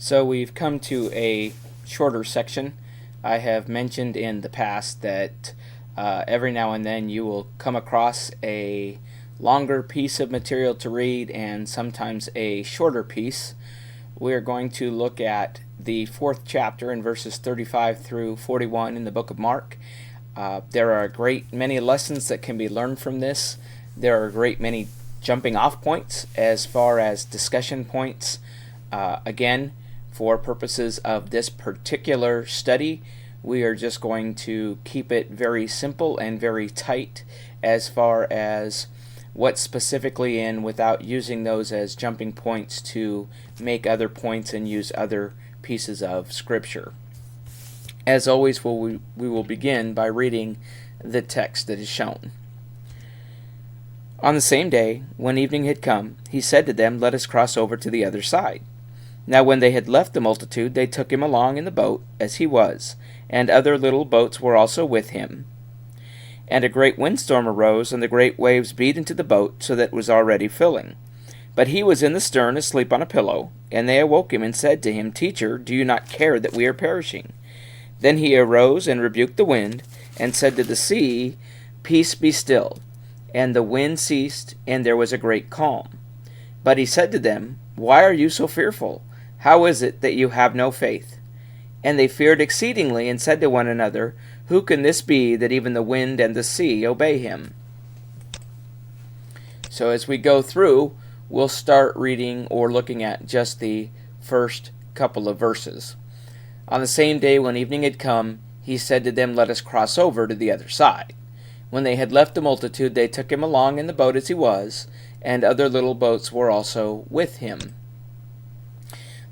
So we've come to a shorter section. I have mentioned in the past that every now and then you will come across a longer piece of material to read and sometimes a shorter piece. We're going to look at the 4th chapter in verses 35 through 41 in the book of Mark. There are a great many lessons that can be learned from this. There are a great many jumping off points as far as discussion points. Again, for purposes of this particular study, we are just going to keep it very simple and very tight as far as what's specifically in without using those as jumping points to make other points and use other pieces of scripture. As always, we will begin by reading the text that is shown. On the same day, when evening had come, he said to them, "Let us cross over to the other side." Now when they had left the multitude, they took him along in the boat, as he was, and other little boats were also with him. And a great windstorm arose, and the great waves beat into the boat, so that it was already filling. But he was in the stern, asleep on a pillow. And they awoke him, and said to him, "Teacher, do you not care that we are perishing?" Then he arose, and rebuked the wind, and said to the sea, "Peace, be still." And the wind ceased, and there was a great calm. But he said to them, "Why are you so fearful? How is it that you have no faith?" And they feared exceedingly, and said to one another, "Who can this be, that even the wind and the sea obey him?" So as we go through, we'll start reading or looking at just the first couple of verses. On the same day when evening had come, he said to them, "Let us cross over to the other side." When they had left the multitude, they took him along in the boat as he was, and other little boats were also with him.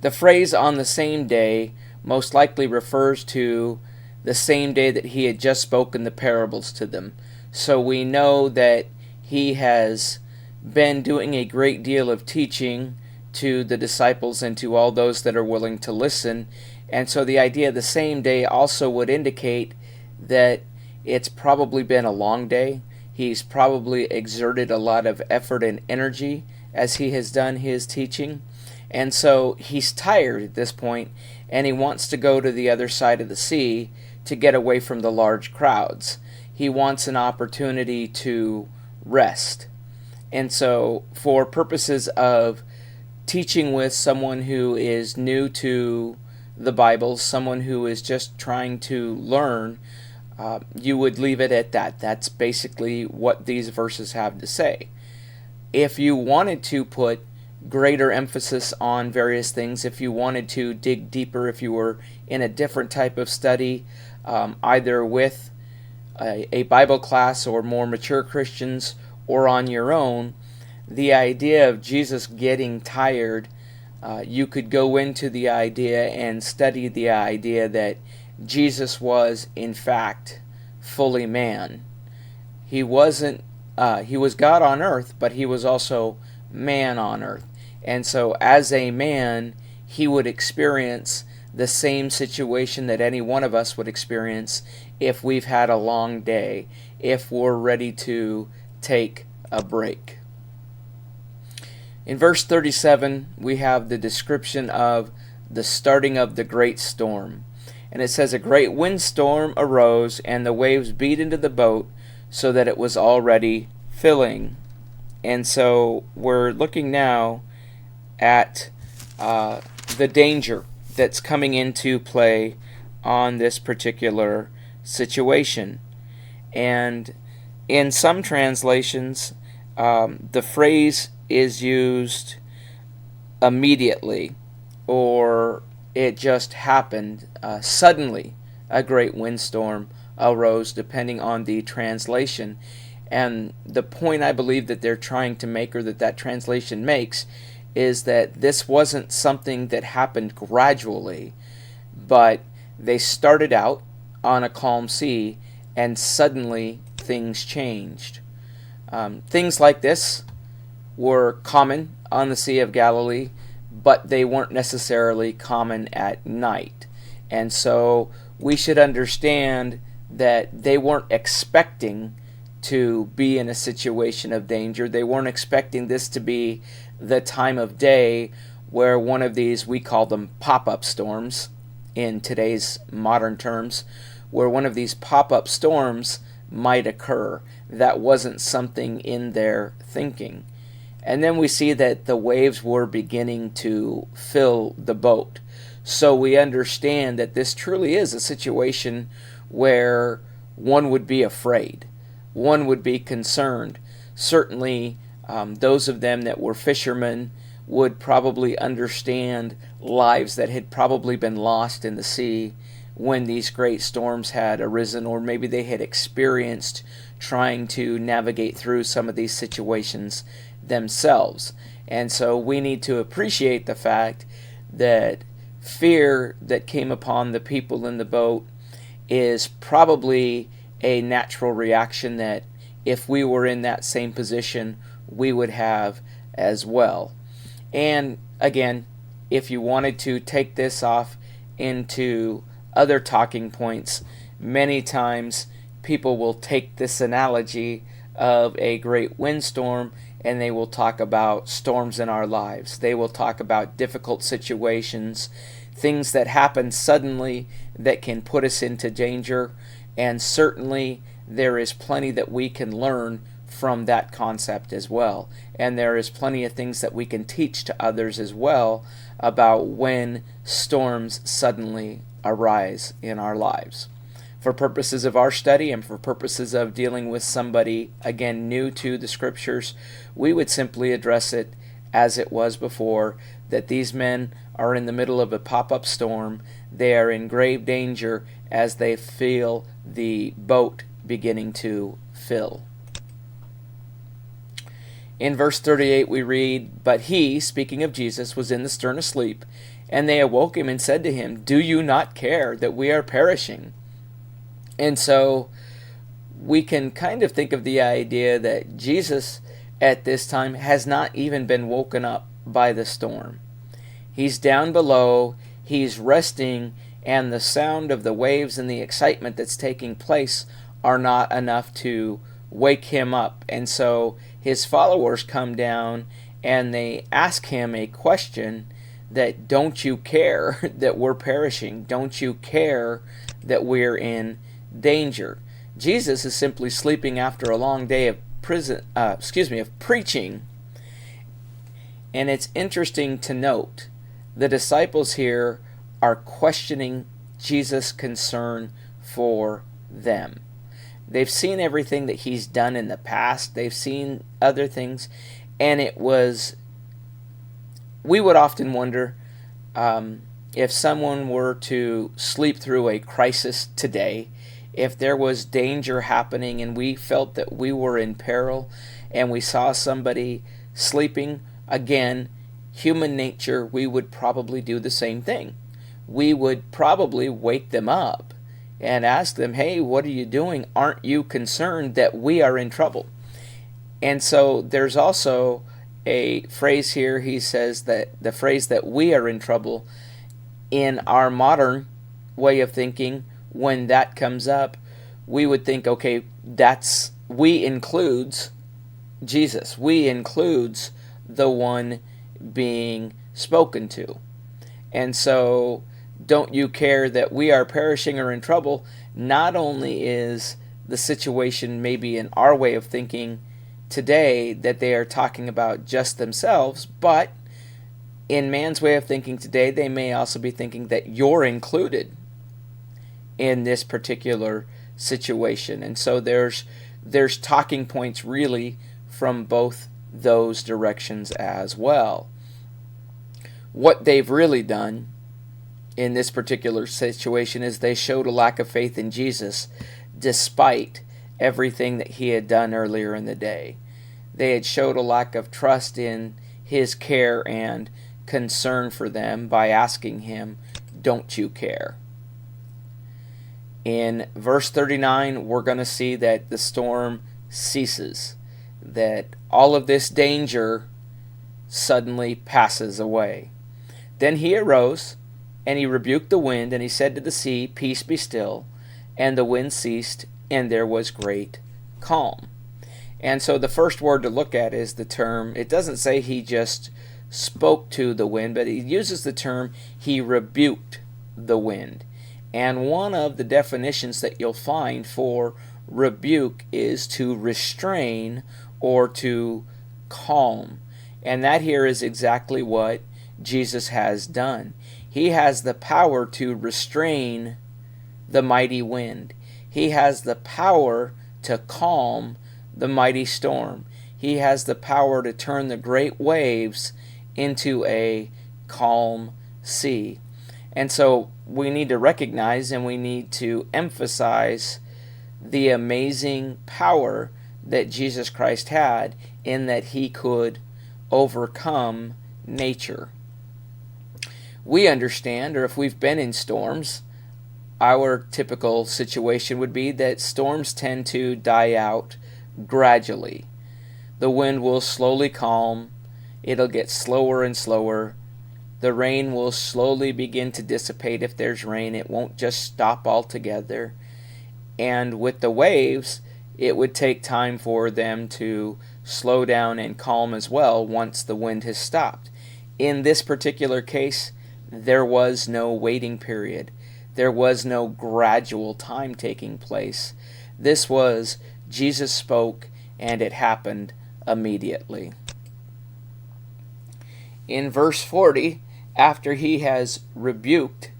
The phrase "on the same day" most likely refers to the same day that he had just spoken the parables to them. So we know that he has been doing a great deal of teaching to the disciples and to all those that are willing to listen. And so the idea of the same day also would indicate that it's probably been a long day. He's probably exerted a lot of effort and energy as he has done his teaching. And so he's tired at this point, and he wants to go to the other side of the sea to get away from the large crowds. He wants an opportunity to rest. And so for purposes of teaching with someone who is new to the Bible, someone who is just trying to learn, you would leave it at that. That's basically what these verses have to say. If you wanted to put greater emphasis on various things, if you wanted to dig deeper, if you were in a different type of study, either with a Bible class or more mature Christians or on your own, the idea of Jesus getting tired, you could go into the idea and study the idea that Jesus was in fact fully man. He was God on earth, but he was also man on earth. And so as a man, he would experience the same situation that any one of us would experience if we've had a long day, if we're ready to take a break. In verse 37, we have the description of the starting of the great storm. And it says, "A great windstorm arose, and the waves beat into the boat, so that it was already filling." And so we're looking now at the danger that's coming into play on this particular situation. And in some translations, the phrase is used immediately, or it just happened. Suddenly a great windstorm arose, depending on the translation. And the point I believe that they're trying to make, or that translation makes, is that this wasn't something that happened gradually, but they started out on a calm sea, and suddenly things changed. Things like this were common on the Sea of Galilee, but they weren't necessarily common at night. And so we should understand that they weren't expecting to be in a situation of danger. They weren't expecting this to be the time of day where one of these, we call them pop-up storms in today's modern terms, where one of these pop-up storms might occur. That wasn't something in their thinking. And then we see that the waves were beginning to fill the boat. So we understand that this truly is a situation where one would be afraid. One would be concerned. Certainly, those of them that were fishermen would probably understand lives that had probably been lost in the sea when these great storms had arisen, or maybe they had experienced trying to navigate through some of these situations themselves. And so we need to appreciate the fact that fear that came upon the people in the boat is probably a natural reaction that if we were in that same position, we would have as well. And again, if you wanted to take this off into other talking points, many times people will take this analogy of a great windstorm and they will talk about storms in our lives. They will talk about difficult situations, things that happen suddenly that can put us into danger, and certainly there is plenty that we can learn from that concept as well. And there is plenty of things that we can teach to others as well about when storms suddenly arise in our lives. For purposes of our study and for purposes of dealing with somebody, again, new to the scriptures, we would simply address it as it was before, that these men are in the middle of a pop-up storm. They are in grave danger as they feel the boat beginning to fill. In verse 38 we read, "But he," speaking of Jesus, "was in the stern asleep, and they awoke him and said to him, 'Do you not care that we are perishing?'" And so we can kind of think of the idea that Jesus at this time has not even been woken up by the storm. He's down below, he's resting, and the sound of the waves and the excitement that's taking place are not enough to wake him up. And so his followers come down and they ask him a question that, don't you care that we're perishing? Don't you care that we're in danger? Jesus is simply sleeping after a long day of preaching. And it's interesting to note the disciples here are questioning Jesus' concern for them. They've seen everything that he's done in the past. They've seen other things. And we would often wonder if someone were to sleep through a crisis today, if there was danger happening and we felt that we were in peril and we saw somebody sleeping, again, human nature, we would probably do the same thing. We would probably wake them up and ask them, "Hey, what are you doing? Aren't you concerned that we are in trouble?" And so there's also a phrase here. He says that the phrase that we are in trouble, in our modern way of thinking, when that comes up, we would think, okay, we includes Jesus. We includes the one being spoken to. And so, don't you care that we are perishing or in trouble? Not only is the situation maybe in our way of thinking today that they are talking about just themselves, but in man's way of thinking today, they may also be thinking that you're included in this particular situation. And so there's talking points really from both those directions as well. What they've really done in this particular situation is they showed a lack of faith in Jesus despite everything that he had done earlier in the day. They had showed a lack of trust in his care and concern for them by asking him, "Don't you care?" In verse 39, we're going to see that the storm ceases, that all of this danger suddenly passes away. Then he arose, and he rebuked the wind, and he said to the sea, "Peace, be still." And the wind ceased, and there was great calm. And so the first word to look at is the term, it doesn't say he just spoke to the wind, but he uses the term he rebuked the wind. And one of the definitions that you'll find for rebuke is to restrain or to calm. And that here is exactly what Jesus has done. He has the power to restrain the mighty wind. He has the power to calm the mighty storm. He has the power to turn the great waves into a calm sea. And so we need to recognize and we need to emphasize the amazing power that Jesus Christ had in that he could overcome nature. We understand, or if we've been in storms, our typical situation would be that storms tend to die out gradually. The wind will slowly calm, it'll get slower and slower. The rain will slowly begin to dissipate if there's rain. It won't just stop altogether. And with the waves, it would take time for them to slow down and calm as well once the wind has stopped. In this particular case, there was no waiting period. There was no gradual time taking place. This was Jesus spoke and it happened immediately. In verse 40, after he has rebuked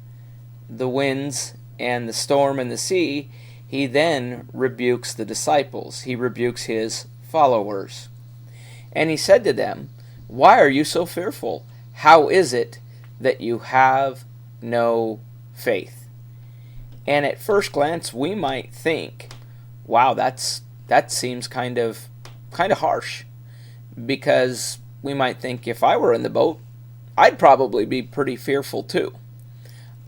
the winds and the storm and the sea, he then rebukes the disciples. He rebukes his followers. And he said to them, "Why are you so fearful? How is it that you have no faith?" And at first glance, we might think, wow, that seems kind of harsh. Because we might think, if I were in the boat, I'd probably be pretty fearful too.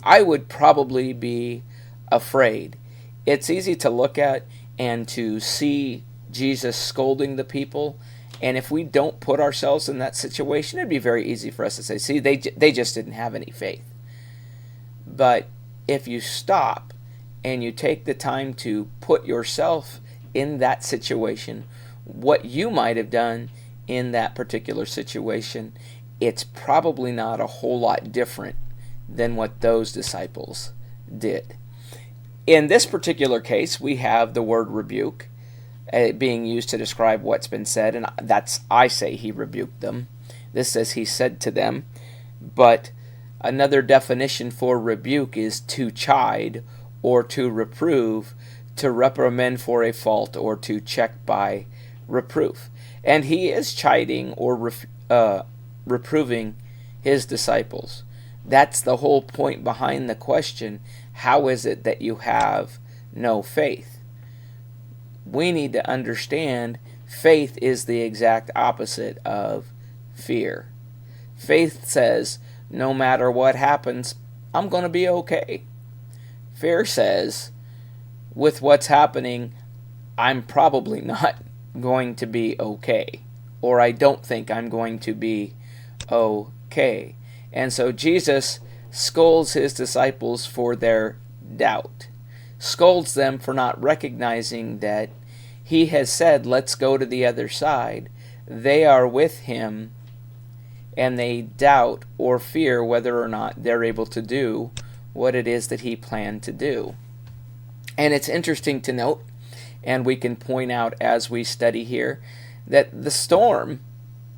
I would probably be afraid. It's easy to look at and to see Jesus scolding the people, and if we don't put ourselves in that situation, it'd be very easy for us to say, see, they just didn't have any faith. But if you stop and you take the time to put yourself in that situation, what you might have done in that particular situation, it's probably not a whole lot different than what those disciples did. In this particular case, we have the word rebuke being used to describe what's been said, and I say he rebuked them. This says he said to them, but another definition for rebuke is to chide or to reprove, to reprimand for a fault, or to check by reproof. And he is chiding or reproving his disciples. That's the whole point behind the question, how is it that you have no faith? We need to understand faith is the exact opposite of fear. Faith says, no matter what happens, I'm going to be okay. Fear says, with what's happening, I'm probably not going to be okay. Or I don't think I'm going to be okay. And so Jesus scolds his disciples for their doubt. Scolds them for not recognizing that he has said, let's go to the other side. They are with him, and they doubt or fear whether or not they're able to do what it is that he planned to do. And it's interesting to note, and we can point out as we study here, that the storm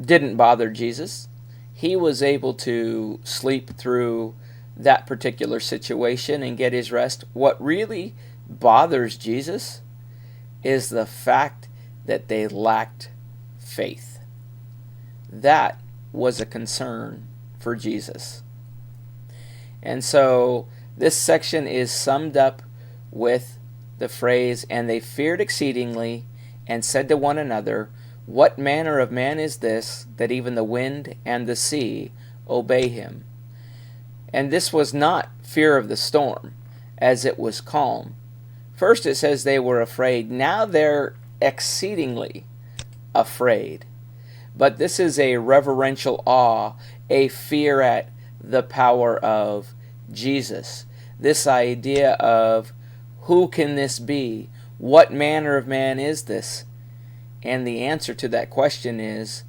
didn't bother Jesus. He was able to sleep through that particular situation and get his rest. What really bothers Jesus is the fact that they lacked faith. That was a concern for Jesus. And so this section is summed up with the phrase, and they feared exceedingly and said to one another, what manner of man is this, that even the wind and the sea obey him? And this was not fear of the storm, as it was calm. First it says they were afraid. Now they're exceedingly afraid. But this is a reverential awe, a fear at the power of Jesus. This idea of, who can this be? What manner of man is this? And the answer to that question is,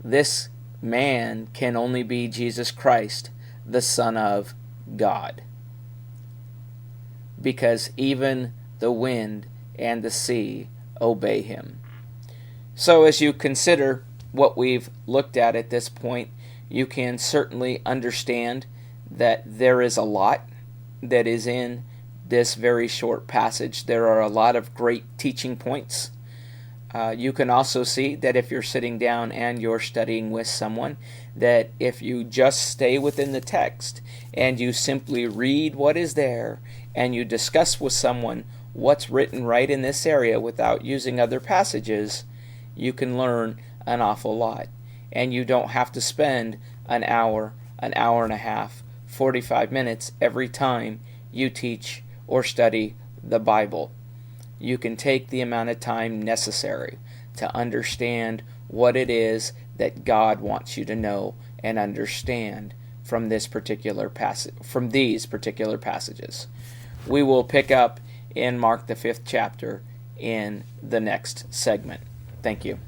this man can only be Jesus Christ, the Son of God. Because even the wind and the sea obey him. So as you consider what we've looked at this point, you can certainly understand that there is a lot that is in this very short passage. There are a lot of great teaching points. You can also see that if you're sitting down and you're studying with someone, that if you just stay within the text and you simply read what is there and you discuss with someone what's written right in this area without using other passages, you can learn an awful lot. And you don't have to spend an hour and a half, 45 minutes every time you teach or study the Bible. You can take the amount of time necessary to understand what it is that God wants you to know and understand from this particular passage, from these particular passages. We will pick up in Mark the 5th chapter in the next segment. Thank you.